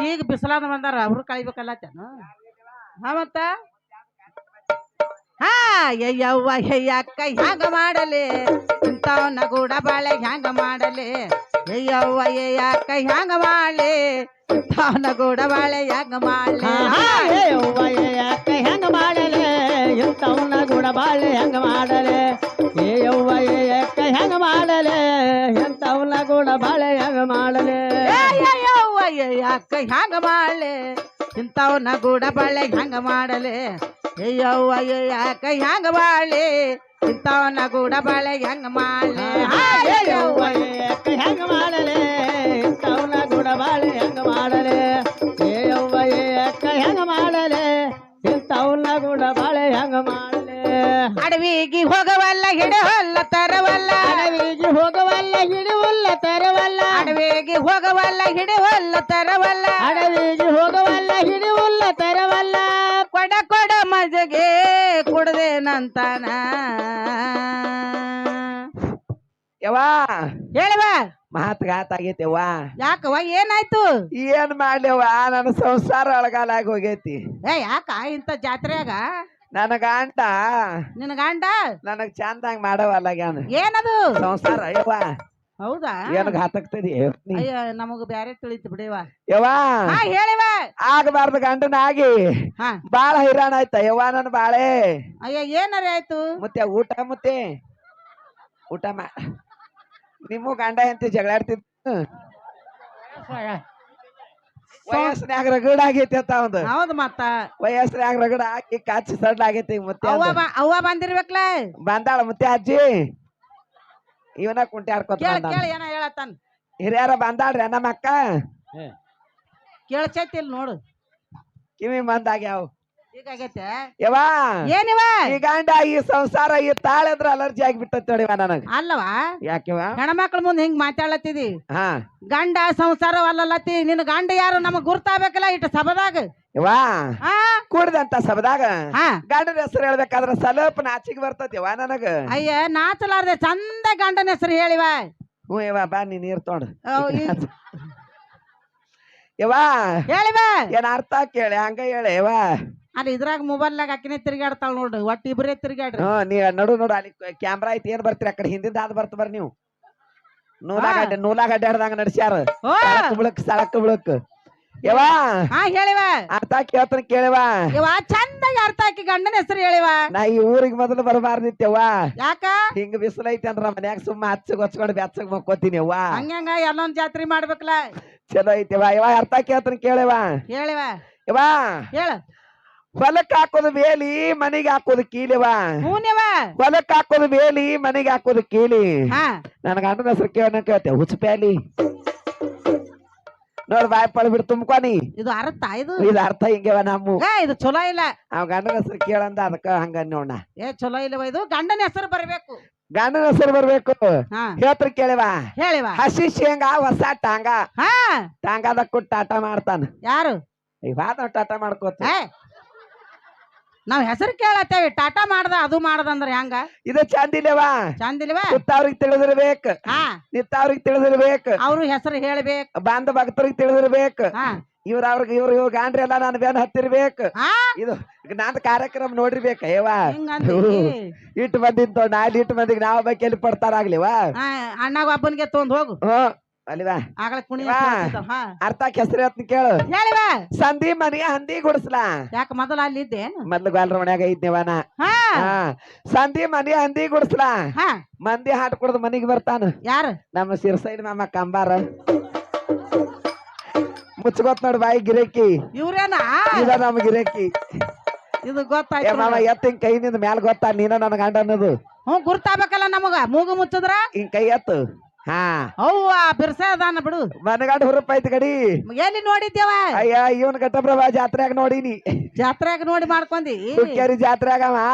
ಈಗ ಬಿಸಲಾದ ಬಂದಾರ ಅವ್ರು ಕಳಿಬೇಕಲ್ಲ ಹಾ ಮತ್ತ ಹಾ ಯವ್ವ ಅಕ್ಕ ಹ್ಯಾಂಗ ಮಾಡಲಿ ಇಂಥವನ್ನ ಗೂಡ ಬಾಳೆ ಹ್ಯಾಂಗ ಮಾಡಲಿ ಯವ್ವ ಅಕ್ಕ ಹ್ಯಾಂಗ ಮಾಡಲಿ ಇಂಥವನ್ನ ಗೂಡ ಬಾಳೆ ಹ್ಯಾಂಗ ಮಾಡಲಿ ಯವ್ವ ಅಕ್ಕ ಹೆಂಗ ಮಾಡಲೆ ಇಂಥವನ್ನ ಗೂಡ ಬಾಳೆ ಹೆಂಗ ಮಾಡಲೆ ಯವ್ವ ಅಕ್ಕ ಹೆಂಗ ಮಾಡಲೆ ಇಂಥವನ್ನ ಗೂಡ ಬಾಳೆ ಹೆಂಗ ಮಾಡಲೆ ಯವ್ವ ಅಕ್ಕ ಹ್ಯಾಂಗ ಮಾಡಲಿ ಇಂಥವನ್ನ ಗೂಡ ಬಾಳೆ ಹ್ಯಾಂಗ ಮಾಡಲಿ ಯವ್ವ ಅಕ್ಕ ಹ್ಯಾಂಗ ಮಾಡಲಿ ಇಂಥವನ್ನ ಗೂಡ ಬಾಳೆ ಹೆಂಗ ಮಾಡಲಿ ಯವ್ವ ಅಕ್ಕ ಹೆಂಗ ಮಾಡಲೆ ಇಂಥವನ್ನ ಗೂಡ ಬಾಳೆ ಹೆಂಗ ಮಾಡಲೆ ಯವ್ವ ಅಕ್ಕ ಹೆಂಗ ಮಾಡಲೆ ಇಂಥವನ್ನ ಗೂಡ ಬಾಳೆ ಹೆಂಗ ಮಾಡಲೆ ಅಡವಿಗೆ ಹೋಗವಲ್ಲ ಹಿಡವಲ್ಲ ತರವಲ್ಲ ಅಡವಿಗೆ ಹೋಗವಲ್ಲ ಹಿಡಿವಲ್ಲ ತರವಲ್ಲ ಅಡವಿಗೆ ಹೋಗವಲ್ಲ ಹಿಡವಲ್ಲ ತರವಲ್ಲ ಅಡವಿಗೆ ಹೋಗವಲ್ಲ ಹಿಡಿವಲ್ಲ ತರವಲ್ಲ ಕೊಡ ಕೊಡ ಮಜಗೆ ಕುಡ್ದೇನಂತಾನ ಯವ್ವಾ ಹೇಳಿವ ಮಾತುಗಾತ ಆಗೈತೆವ್ವಾ ಯಾಕವ ಏನಾಯ್ತು ಏನ್ ಮಾಡ್ಲಿವ್ವ ನನ್ನ ಸಂಸಾರ ಅಳಗಾಲಾಗಿ ಹೋಗೈತಿ ಯಾಕ ಇಂತ ಜಾತ್ರೆಯಾಗ ನನ್ನ ಗಂಟ ನಿನ್ನ ಗಂಡ ನನಗ್ ಚಂದಂಗ್ ಮಾಡವಲ್ಲಾಗ್ಯಾನ ಏನದು ಸಂಸಾರ ಯವ್ವ ಹೌದಾ ಏನ್ ಘಾತಕ್ತದಿ ಅಯ್ಯ ನಮಗ ಬ್ಯಾರೆ ತಿಳಿತು ಬಿಡಿವ ಯವ್ವಾ ಹಾ ಹೇಳಿವ ಆಗಬಾರ್ದು ಗಂಡನಾಗಿ ಹಾ ಬಾಳ ಹೈರಾಣ ಆಯ್ತ ಯವ್ವ ನನ್ ಬಾಳೆ ಅಯ್ಯ ಏನಾರ ಆಯ್ತು ಮತ್ತೆ ಊಟ ನಿಮ್ಮ ಗಂಡ ಎಂತ ಜಗಳಾಡ್ತಿದ್ ವಯಸ್ಸಿನಾಗ ರಗಡ ಆಗೈತಿ ಅಂತ ಒಂದು ಹೌದು ಮತ್ತ ವಯಸ್ಸಿನಾಗ ರಗಡ ಹಾಕಿ ಕಾಚಿ ಸಡ್ಲ ಆಗೈತಿ ಮತ್ತೆ ಅವ್ವ ಬಂದಿರ್ಬೇಕಲ್ಲ ಬಂದಾಳ ಮತ್ತೆ ಅಜ್ಜಿ ಇವನ ಕುಂಟಿ ಆಡ್ಕೊತ ಕೇಳ ಏನ ಹೇಳತ್ತಾನ ಹಿರಿಯರ ಬಂದಾಳ್ರಿ ನಮ್ಮ ಅಕ್ಕ ಕೇಳ್ಸೈತಿಲ್ ನೋಡು ಕಿವಿ ಮಂದಾಗ್ಯಾವ ಈಗ ಆಗೈತೆ ಯವ್ವಾ ಏನಿವ ಈ ಗಂಡ ಈ ಸಂಸಾರ ಈ ತಾಳೆದ್ರ ಅಲರ್ಜಿ ಆಗಿಬಿಟ್ಟತ್ ನೋಡಿವ ನನಗ ಅಲ್ಲವಾ ಯಾಕೆವ ಹೆಣ್ಮಕ್ಳ ಮುಂದೆ ಹಿಂಗ್ ಮಾತಾಡ್ಲತ್ತಿದಿ ಹಾ ಗಂಡ ಸಂಸಾರ ಅಲ್ಲಲ್ಲತ್ತಿ ನಿನ್ ಗಂಡ ಯಾರು ನಮಗ್ ಗುರ್ತಾಬೇಕಲ್ಲ ಇಟ್ಟು ಸಭದಾಗ ಯವ್ವಾ ಹಾ ಕೂಡ್ದಂತ ಸಬದಾಗ ಹಾ ಗಂಡನ ಹೆಸರು ಹೇಳ್ಬೇಕಾದ್ರ ಸ್ವಲ್ಪ ನಾಚಿಗೆ ಬರ್ತತಿವ ನನಗ ಅಯ್ಯ ನಾಚಲಾರ್ದೆ ಚಂದ ಗಂಡನ ಹೆಸರು ಹೇಳಿವ ಹ್ಞೂ ಯವ್ವ ಬಾ ನೀ ನೀರ್ ತೊಗೊಂಡು ಅವ್ ಯವ್ವಾ ಹೇಳಿವ ಏನ್ ಅರ್ಥ ಕೇಳಿ ಹಂಗ ಹೇಳಿ ಯವ್ವಾ ಅಲ್ಲಿ ಇದ್ರಾಗ ಮೊಬೈಲ್ನಾಗ ಅಕ್ಕಿನೇ ತಿರ್ಗಾಡ್ತಾಳ ನೋಡ್ರಿ ಒಟ್ಟು ಇಬ್ಬರೇ ತಿರ್ಗಾಡ್ರಿ ಹ್ಞೂ ನೀ ನೋಡು ಅಲ್ಲಿ ಕ್ಯಾಮ್ರಾ ಐತಿ ಏನ್ ಬರ್ತೀರಿ ಅಕಡೆ ಹಿಂದಿಂದ ಅದ್ ಬರ್ತ ಬರ್ರಿ ನೀವು ನೂಲಾಗ ಅಡ್ಡಾಡ್ದಂಗ ನಡ್ಸ್ಯಾರ ಸಳಕ್ ಬಿಳಕ್ ಯವ್ವಾ ಹಾ ಹೇಳಿವ ಅರ್ಥ ಕೇಳ್ತಾನ ಕೇಳಿವ ಇವ ಚಂದಾಗಿ ಅರ್ಥ ಹಾಕಿ ಗಂಡನ ಹೆಸರು ಹೇಳಿವ ನಾ ಈ ಊರಿಗೆ ಮೊದಲು ಬರಬಾರ್ದಿತ್ತವ್ವ ಯಾಕ ಹಿಂಗ ಬಿಸಿಲೈತಿ ಅಂದ್ರ ಮನ್ಯಾಗ ಸುಮ್ಮ ಹಚ್ಚಗ್ ಹೊಚ್ಕೊಂಡ್ ಬೆಚ್ಚಗ್ ಮಕ್ಕೋತೀನಿ ಅವ್ವ ಹಂಗ ಎಲ್ಲೊಂದ್ ಜಾತ್ರೆ ಮಾಡ್ಬೇಕಲ್ಲ ಚಲೋ ಐತಿವ ಇವ ಅರ್ಥ ಕೇಳ್ತಾನ ಕೇಳಿವ ಹೇಳಿವ ಇವ ಹೇಳ ಹೊಲಕ್ ಹಾಕೋದು ಬೇಲಿ ಮನಿಗೆ ಹಾಕೋದು ಕೀಲಿವ ಹೂನಿವ ಹೊಲಕ್ ಹಾಕೋದು ಬೇಲಿ ಮನಿಗೆ ಹಾಕೋದು ಕೀಲಿ ಹಾ ನನ್ ಗಂಡನ ಹೆಸರು ಕೇಳ್ತೇವೆ ಹುಚ್ಚಪ್ಯಾಲಿ ನೋಡ್ ಬಾಯ್ ಪಳ ಬಿಡ್ ತುಂಬ್ಕೊನಿ ಇದು ಅರ್ಥ ಇದು ಅರ್ಥ ಹಿಂಗವ ನಮ್ಮ ಇದು ಚಲೋ ಇಲ್ಲ ಅವ್ ಗಂಡನ ಹೆಸರು ಕೇಳಂದ ಅದಕ್ಕ ಹಂಗ ನೋಡ ಚಲೋ ಇಲ್ಲವ ಇದು ಗಂಡನ ಹೆಸರು ಬರ್ಬೇಕು ಗಂಡನ ಹೆಸರು ಬರ್ಬೇಕು ಹಾ ಹೇಳ್ತಾರ ಕೇಳಿವ ಹೇಳಿವ ಹಸಿ ಶೇಂಗಾ ಹೊಸ ಟಾಂಗ ಹಾ ಟಾಂಗಾದ ಕೊಟ್ಟು ಟಾಟಾ ಮಾಡ್ತಾನ ಯಾರು ಇವಾಗ ಟಾಟಾ ಮಾಡ್ಕೋತ ನಾವ್ ಹೆಸರು ಕೇಳತ್ತೇವಿ ಟಾಟಾ ಮಾಡ್ದ ಅದು ಮಾಡ್ದಂದ್ರ ಹೆಂಗ ಇದು ಚಂದಿಲ್ಲವ ಚಂದಿಲ್ವ ನಿತ್ತವ್ರಿಗೆ ತಿಳಿದಿರ್ಬೇಕು ಹಾ ನಿತ್ತವ್ರಿಗೆ ತಿಳಿದಿರ್ಬೇಕು ಅವ್ರ ಹೆಸರು ಹೇಳ್ಬೇಕು ಬಾಂಧ ಭಕ್ತರಿಗೆ ತಿಳಿದಿರ್ಬೇಕು ಹಾ ಇವ್ರ ಗಾಂಡ್ರಿ ಎಲ್ಲ ನಾನು ಬೇನ್ ಹತ್ತಿರ್ಬೇಕು ಹಾ ಇದು ನಂದ್ ಕಾರ್ಯಕ್ರಮ ನೋಡಿರ್ಬೇಕ ಯವ್ವ ಹಿಂಗಂದಿ ಇಟ್ಟು ಬಂದಿತ್ತು ಇಟ್ಟು ಮಂದಿಗೆ ನಾವ್ ಬಗ್ಗೆ ಎಲ್ಲಿ ಪಡ್ತಾರಾಗ್ಲಿವಾ ಅಣ್ಣಾಗ ಒಬ್ಬನಿಗೆ ತೊಂದ್ ಹೋಗು ಹ್ಮ್ ಅಲ್ಲಿವಾ ಆಗಲ ಕುಣಿ ಅರ್ಥ ಹೆಸರು ಹೇಳ್ತೀನಿ ಕೇಳು ಹೇಳಿವ ಸಂಧಿ ಮನಿ ಹಂದಿ ಗುಡಿಸ್ಲಾ ಯಾಕ ಮೊದಲ ಅಲ್ಲಿ ಇದ್ದೇನು ಮೊದ್ಲು ಗಾಲ್ರ ಮನ್ಯಾಗ ಐದ್ನೇವನ ಹಾ ಸಂಧಿ ಮನಿ ಹಂದಿ ಗುಡಿಸ್ಲಾ ಹಾ ಮಂದಿ ಹಾಟ್ ಕುಡ್ದು ಮನಿಗೆ ಬರ್ತಾನ ಯಾರು ನಮ್ಮ ಸಿರ್ಸೈಡ್ ಮಾಮ ಕಂಬಾರ ಮುಚ್ಕೋತ್ ನೋಡ್ ಬಾಯಿ ಗಿರೇಕಿ ಇವ್ರೇನಾ ಇದ ನಮ್ ಗಿರೇಕಿ ಇದು ಗೊತ್ತಾಯ್ತು ಮಾಮ ಎತ್ತಿನ ಕೈನಿಂದ ಮ್ಯಾಲ ಗೊತ್ತಾ ನೀನ ನನ್ನ ಗಂಡ ಅನ್ನೋದು ಗುರ್ತಾಬೇಕಲ್ಲ ನಮಗ ಮೂಗು ಮುಚ್ಚಿದ್ರ ಹಿಂಗ್ ಕೈ ಎತ್ತು ಹಾ ಅವ್ವ ಬಿರ್ಸದಾನ ಬಿಡು ಮನಗಂಡ ಹುರುಪ್ ಐತಿ ಗಡಿ ಎಲ್ಲಿ ನೋಡಿದ್ದೇವ ಅಯ್ಯ ಇವನ್ ಘಟಪ್ರಭಾ ಜಾತ್ರೆಯಾಗ ನೋಡಿನಿ ಜಾತ್ರೆಯಾಗ ನೋಡಿ ಮಾಡ್ಕೊಂಡಿ ಹುಕ್ಕೇರಿ ಜಾತ್ರೆಯಾಗ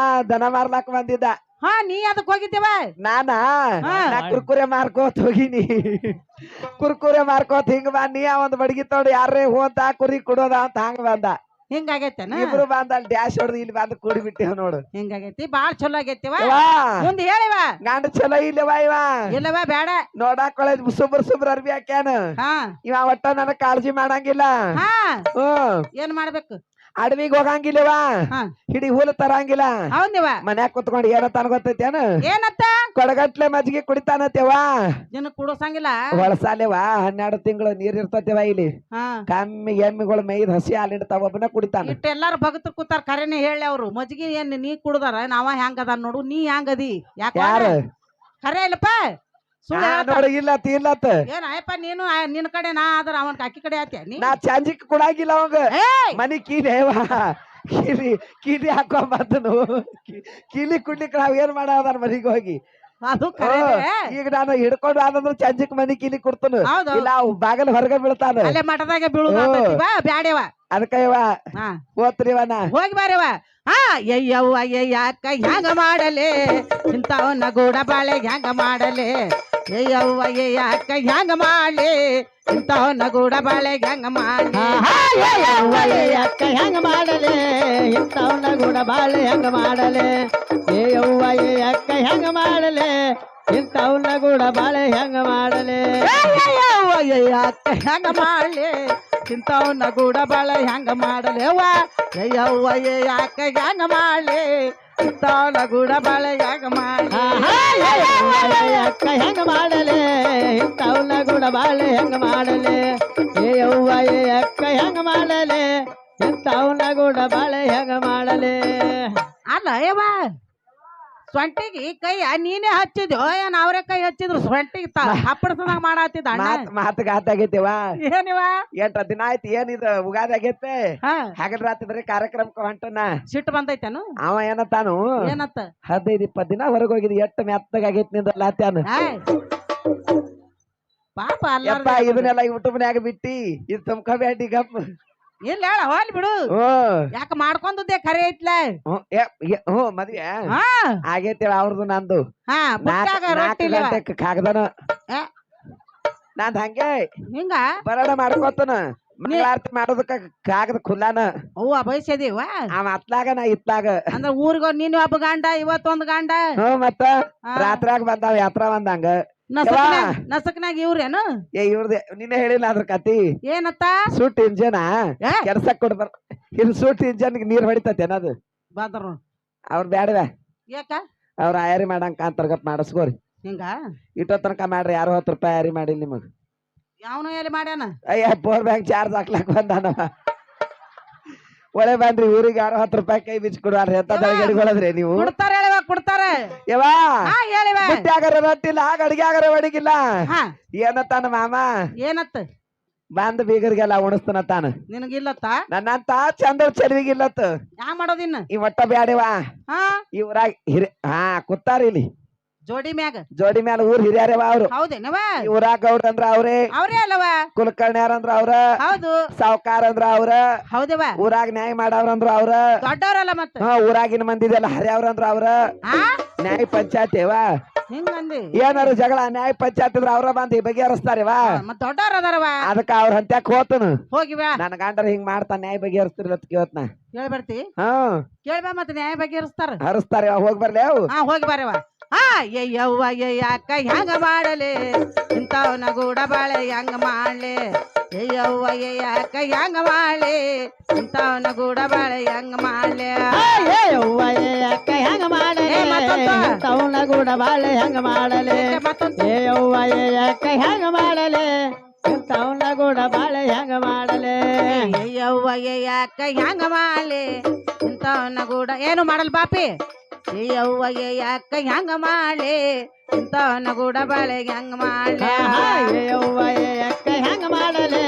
ದನ ಮಾರ್ಲಾಕ್ ಬಂದಿದ್ದ ಹಾ ನೀ ಅದಕ್ ಹೋಗಿದ್ದೇವ ನಾನಾ ಹಾ. ನಾ ಕುರ್ಕುರೆ ಮಾರ್ಕೋತ್ ಹೋಗಿನಿ ಕುರ್ಕುರೆ ಮಾರ್ಕೋತ್ ಹಿಂಗ ಬಾ ನೀ ಒಂದ್ ಬಡಗಿ ತೊಗೊಂಡು ಯಾರೇ ಹೋದ ಕುರಿ ಕುಡೋದ ಅಂತ ಹಂಗ ಬಂದ ಹಿಂಗಾಗೈತೇನ ಇಬ್ರು ಬಂದ ಅಲ್ಲಿ ಡ್ಯಾಶ್ ಹೊಡೆದು ಇಲ್ಲಿ ಬಂದು ಕೂಡಿ ಬಿಟ್ಟಿವ್ ನೋಡು ಹಿಂಗಾಗೈತಿ ಬಾಳ್ ಚಲೋ ಆಗೈತಿವ ಯವ್ವಾ, ಮುಂದ್ ಹೇಳಿವ ಗಂಡ ಚಲೋ ಇಲ್ಲವಾ ಇವ ಇಲ್ಲವ ಬೇಡ ನೋಡಾಕ್ ಒಳ್ಳೆ ಸುಬ್ರ ಅರ್ಬಿ ಹಾಕ್ಯಾನ ಹಾ ಇವ ಒಟ್ಟ ನನಗ್ ಕಾಳಜಿ ಮಾಡಂಗಿಲ್ಲ ಹಾ ಹ್ಮ್ ಏನ್ ಮಾಡ್ಬೇಕು ಅಡವಿಗ್ ಹೋಗಂಗಿಲ್ಲವಾ ಹಾ ಹಿಡಿ ಹುಲ್ ತರಂಗಿಲ್ಲ ಹೌದಿವ ಮನ್ಯಾಗ ಕುತ್ಕೊಂಡು ಏನತ್ತಾನ ಗೊತ್ತೈತೇನ ಏನತ್ತ ಕೊಡಗಟ್ಲೆ ಮಜ್ಜಿಗೆ ಕುಡಿತಾನತ್ತೇವಾ ಜನ ಕುಡಸಂಗಿಲ್ಲ ಹೊಳಸಾಲೆವಾ 12 ತಿಂಗಳು ನೀರ್ ಇರ್ತತೇವ ಇಲ್ಲಿ ಹಾ ಕಮ್ಮಿ ಎಮ್ಮಿಗಳು ಮೇಯ್ದ್ ಹಸಿ ಹಾಲಿಡ್ತಾವ ಒಬ್ಬನ ಕುಡಿತಾನ ಇಟ್ಟ ಎಲ್ಲಾರು ಭಗತ್ರ ಕೂತಾರ ಕರೆನೆ ಹೇಳಿ ಅವ್ರು ಮಜ್ಗಿ ಏನ್ ನೀ ಕುಡ್ದಾರ ನಾವ ಹೆಂಗ್ ಅದ ನೋಡು ನೀ ಹೆಂಗದಿ ಯಾಕ ಯಾರು ಖರೆ ಇಲ್ಲಪ್ಪ ಸುಳ್ಳು ಹೇಳ್ತಾರ. ನೋಡಿ ಇಲ್ಲತ್ ಇಲ್ಲತ್ ಏನ್ ಆಯಪ್ಪ ನೀನು ನಿನ್ ಕಡೆ ನಾ ಆದ್ರ ಅವನ್ ಅಕ್ಕಿ ಕಡೆ ಆತ್ಯ ನೀ ನಾ ಚಾಂಜಿಕ್ ಕೊಡಂಗಿಲ್ಲ ಅವಂಗ ಏಯ್ ಮನಿ ಕೀಲೇವಾ ಕೀಲಿ ಹಾಕೊಂಬಂದನು ಕೀಲಿ ಕುಡ್ಲಿಕ್ಕೆ ನಾವ್ ಏನ್ ಮಾಡದಾರ ಮನಿಗೆ ಹೋಗಿ ಅದು ಖರೆ ಈಗ ನಾನು ಹಿಡ್ಕೊಂಡು ಆದಂದ್ರ ಚಂಜಿಕ್ ಮನಿ ಕೀಲಿ ಕೊಡ್ತನು ಹೌದು ಇಲ್ಲ ಅವ್ ಬಾಗಲ್ ಹೊರಗೆ ಬೀಳ್ತಾನ ಅಲ್ಲೇ ಮಠದಾಗ ಬೀಳುದ ಬ್ಯಾಡ್ಯವ ಅದಕ್ಕ ಇವ ಹಾ ಓದ್ರಿವನ ಹೋಗಿ ಬಾರವ ಹಾ ಅಯ್ಯವ್ವ ಯಾಕ ಹ್ಯಾಂಗ ಮಾಡಲೆ ಇಂಥವನ್ನ ಗೂಡ ಬಾಳೆ ಹ್ಯಾಂಗ ಮಾಡಲೆ ಅಯ್ಯವ್ವ ಯಾಕ ಹ್ಯಾಂಗ ಮಾಡ್ಲಿ ಇಂಥವನ್ನ ಗೂಡ ಬಾಳೆ ಹ್ಯಾಂಗ ಮಾಡ್ಲಿ ಅಕ್ಕ ಹೆಂಗ ಮಾಡಲೆ ಇಂಥವನ್ನ ಕೂಡ ಬಾಳೆ ಹೆಂಗ ಮಾಡಲೆ ಏ ಯವ್ವ ಏ ಅಕ್ಕ ಹೆಂಗ ಮಾಡಲೆ ಇಂಥವನ್ನ ಕೂಡ ಬಾಳೆ ಹೆಂಗ ಮಾಡಲೆ ಅಯ್ಯವ್ವ ಯಾಕ ಹ್ಯಾಂಗ ಮಾಡ್ಲಿ ಇಂಥವನ್ನ ಗೂಡ ಬಾಳೆ ಹ್ಯಾಂಗ ಮಾಡಲೆ ಅವ್ವ ಅಯ್ಯವ್ವ ಯಾಕ ಹ್ಯಾಂಗ ಮಾಡ್ಲಿ ಇಂಥವನ್ನ ಗೂಡ ಬಾಳೆ ಹ್ಯಾಂಗ ಮಾಡ್ಲಿ ಅಕ್ಕ ಹೆಂಗ ಮಾಡಲೆ ಇಂಥವನ್ನ ಕೂಡ ಬಾಳೆ ಹೆಂಗ ಮಾಡಲೆ ಏ ಯವ್ವ ಏ ಅಕ್ಕ ಹೆಂಗ ಮಾಡಲೆ ಇಂಥವನ್ನ ಕೂಡ ಬಾಳೆ ಹೆಂಗ ಮಾಡಲೆ ಅಲ್ಲ ಯವ್ವ ಸೊಂಟಿಗೆ ಕೈ ನೀನೇ ಹಚ್ಚಿದ್ಯೋ ಏನ್ ಅವ್ರೆ ಕೈ ಹಚ್ಚಿದ್ರು ಸೊಂಟಿಗೆ ಹಪ್ಪಡ್ಸದಂಗ ಮಾಡತ್ತಿದ್ದ ಅಣ್ಣ ಮಾತು ಗಾತಾಗೈತಿವ ಏನಿವ 8 ದಿನ ಆಯ್ತು ಏನಿದು ಉಗಾದಿ ಆಗೈತೆ ಹಾ ಹಗಲ್ ರಾತ್ರಿ ಬರೀ ಕಾರ್ಯಕ್ರಮಕ್ಕೆ ಹೊಂಟನ ಸಿಟ್ಟು ಬಂದೈತೇನು ಅವ ಏನತ್ತಾನು ಏನತ್ತ 15-20 ದಿನ ಹೊರಗೆ ಹೋಗಿದ್ ಎಟ್ಟು ಮೆತ್ತಗಾಗೈತಿ ನಿಂದಲ್ಲ ಅತ್ಯಾನು ಏಯ್, ಪಾಪ ಯಪ್ಪ ಅಲ್ಲ ಇದನ್ನೆಲ್ಲ ಯೂಟ್ಯೂಬ್ನ್ಯಾಗ ಬಿಟ್ಟಿ ಇದು ತುಂಬ್ಕೋಬೇಡಿ ಗಪ್ ಇಲ್ಲ ಹೇಳ ಹೋಲ್ ಬಿಡು ಯಾಕ ಮಾಡ್ಕೊಂಡದ್ದೆ ಖರೆ ಐತ್ಲ ಹ್ಮ್ ಮದ್ವೆ ಹಾ ಆಗೈತಿ ಅವ್ರದ್ದು ನಂದು ಹಾ ಬುಟ್ಟಾಗ 4 ರೊಟ್ಟಿ ಇಲ್ಲವ. ಗಂಟೆಕ್ ಕಾಗದನ ಏ, ನಾನ್ ಹಂಗೆ ಹಿಂಗ ಬರಡ ಮಾಡ್ಕೋತನ ಮಂಗಳಾರತಿ ಮಾಡೋದಕ್ಕ ಕಾಗದ ಖುಲ್ಲಾನ ಅವ್ವ ಬಯಸದಿವ ಅವ ಅತ್ಲಾಗ ನಾ ಇತ್ಲಾಗ ಅಂದ್ರ ಊರಿಗ ನೀನ್ ಒಬ್ಬ ಗಂಡ ಇವತ್ತೊಂದ್ ಗಂಡ ಹ್ಮ್ ಮತ್ತ ಹಾ. ರಾತ್ರಿಯಾಗ ಬಂದಾವ ಯಾತ್ರಾ ಬಂದಂಗ ನಸಕ್ನಾಗ ಇವ್ರೇನು ಇವ್ರದೇ ನಿನ್ನೆ ಹೇಳಿಲ್ಲ ಅದ್ರ ಕತಿ ಏನತ್ತ ಸೂಟ್ ಇಂಜನ ಏ? ಕೆಲ್ಸಕ್ ಕೊಡ್ಬಾರ ಇದು ಸೂಟ್ ಇಂಜನ್ ನೀರ್ ಹೊಡಿತೈತೆ ಏನದು ಬಾದ್ರು ಅವ್ರ ಬ್ಯಾಡವ ಯಾಕ ಅವ್ರ ಆಯಾರಿ ಮಾಡಂಕ ಅಂತರ್ಗಪ್ ಮಾಡಿಸ್ಕೋರಿ ಹಿಂಗ ಇಟ್ಟೋ ತನಕ ಮಾಡ್ರಿ ಯಾರು 10 ರೂಪಾಯಿ ಆಯಾರಿ ಮಾಡಿಲ್ಲ ನಿಮಗ್ ಯಾವನು ಎಲ್ಲಿ ಮಾಡ್ಯಾನ ಅಯ್ಯ ಪವರ್ ಬ್ಯಾಂಕ್ ಚಾರ್ಜ್ ಹಾಕ್ಲಕ್ ಬಂದಾನವ ಒಳ್ಳೆ ಬಂದ್ರಿ ಊರಿಗೆ ಯಾರು 10 ರೂಪಾಯಿ ಕೈ ಬಿಚ್ಚಿ ಕೊಡುವಾರ ಎಂತ ಗಡಿಗೊಳದ್ರಿ ನೀವು ಕೊಡ್ತಾರ ಹೇಳಿವ ಕೊಡ್ತಾರ ಯವಾ ಹಾ ಹೇಳಿವ ಮುಟ್ಟ್ಯಾಗರ ರೊಟ್ಟಿಲ್ಲ ಅಡಿಗೆ ಆಗರ ಒಡಗಿಲ್ಲ ಹಾ ಏನತ್ತಾನ ಮಾಮ ಏನತ್ತ ಬಂದ್ ಬೀಗರಿಗೆಲ್ಲ ಉಣಿಸ್ತಾನ ತಾನ ನಿನಗಿಲ್ಲತ್ತ ನನ್ನಂತ ಚಂದ ಚೆಲುವಿಗಿಲ್ಲತ್ತ ಯಾ ಮಾಡೋದಿನ್ನ ಈ ಒಟ್ಟ ಬ್ಯಾಡಿವಾ ಹಾ ಈ ಊರಾಗ ಹಾ ಕೂತಾರ ಇಲ್ಲಿ ಜೋಡಿ ಮ್ಯಾಗ ಜೋಡಿ ಮ್ಯಾಲ ಊರ್ ಹಿರಿಯರವ ಅವ್ರು ಹೌದೇನವ ಈ ಊರಾಗ ಗೌಡ್ರ ಅಂದ್ರ ಅವ್ರೇ ಅವ್ರೇ ಅಲ್ಲವ ಕುಲಕರ್ಣ್ಯಾರ ಅಂದ್ರ ಅವ್ರ ಹೌದು ಸಾವ್ಕಾರ ಅಂದ್ರ ಅವ್ರ ಹೌದವ ಊರಾಗ ನ್ಯಾಯ ಮಾಡವ್ರಂದ್ರ ಅವ್ರ ದೊಡ್ಡವ್ರಲ್ಲ ಮತ್ತ ಹಾ ಊರಾಗಿನ ಮಂದಿದೆಲ್ಲ ಹರ್ಯಾವ್ರಂದ್ರ ಅವ್ರ ಹಾ ನ್ಯಾಯ ಪಂಚಾಯತಿ ಅವ ಹಿಂಗಂದಿ ಏನಾರು ಜಗಳ ನ್ಯಾಯ ಪಂಚಾಯತ್ ಅಂದ್ರ ಅವ್ರ ಬಂದ್ ಬಗೆಹರಿಸ್ತಾರವ ಮತ್ ದೊಡ್ಡವ್ರ ಅದಾರವ ಅದಕ್ಕ ಅವ್ರ ಹಂತ್ಯಾಕ್ ಹೋತನು ಹೋಗಿವ ನನ್ ಗಂಡರ ಹಿಂಗ್ ಮಾಡ್ತಾನ ನ್ಯಾಯ ಬಗೆಹರಿಸ್ತಿರ್ಲತ್ ಕೇವತ್ನ ಕೇಳಿ ಬರ್ತಿ ಹಾ ಕೇಳ್ಬಾ ಮತ್ ನ್ಯಾಯ ಬಗೆಹರಿಸ್ತಾರ ಹರಿಸ್ತಾರ ಹೋಗ್ ಬರ್ಲಿ ಅವು ಹಾ ಹೋಗಿ ಬಾರವ ಹಾ ಅಯ್ಯವ್ವ ಯಾಕ ಹೆಂಗ ಮಾಡಲೆ ಇಂಥವನ ಗೂಡ ಬಾಳೆ ಹೆಂಗ ಮಾಡ್ಲೆ ಅಯ್ಯವ್ವ ಯಾಕ ಹೆಂಗ ಮಾಡ್ಲಿ ಇಂಥವನ ಗೂಡ ಬಾಳೆ ಹೆಂಗ ಮಾಡ್ಲೆ ಯವ್ವ ಅಕ್ಕ ಹೆಂಗ ಮಾಡಲೆ ಏ, ಮತ್ತೊಂದು. ಇಂಥವನ್ನ ಕೂಡ ಬಾಳೆ ಹೆಂಗ ಮಾಡಲೆ ಮತ್ತೊಂದು ಏ ಯವ್ವ ಅಕ್ಕ ಹೆಂಗ ಮಾಡಲೆ ಇಂಥವನ್ನ ಕೂಡ ಬಾಳೆ ಹೆಂಗ ಮಾಡಲೆ ಅಯ್ಯವ್ವ ಯಾಕ ಹೆಂಗ ಮಾಡ್ಲಿ ಇಂಥವನ ಗೂಡ ಏನು ಮಾಡಲ್ ಬಾಪಿ ಅಯ್ಯವ್ವ ಯಾಕ ಹೆಂಗ ಮಾಡ್ಲಿ ಇಂಥವನ ಗೂಡ ಬಾಳೆ ಹೆಂಗ ಮಾಡ್ಲಿ ಯವ್ವ ಅಕ್ಕ ಹೆಂಗ ಮಾಡಲೆ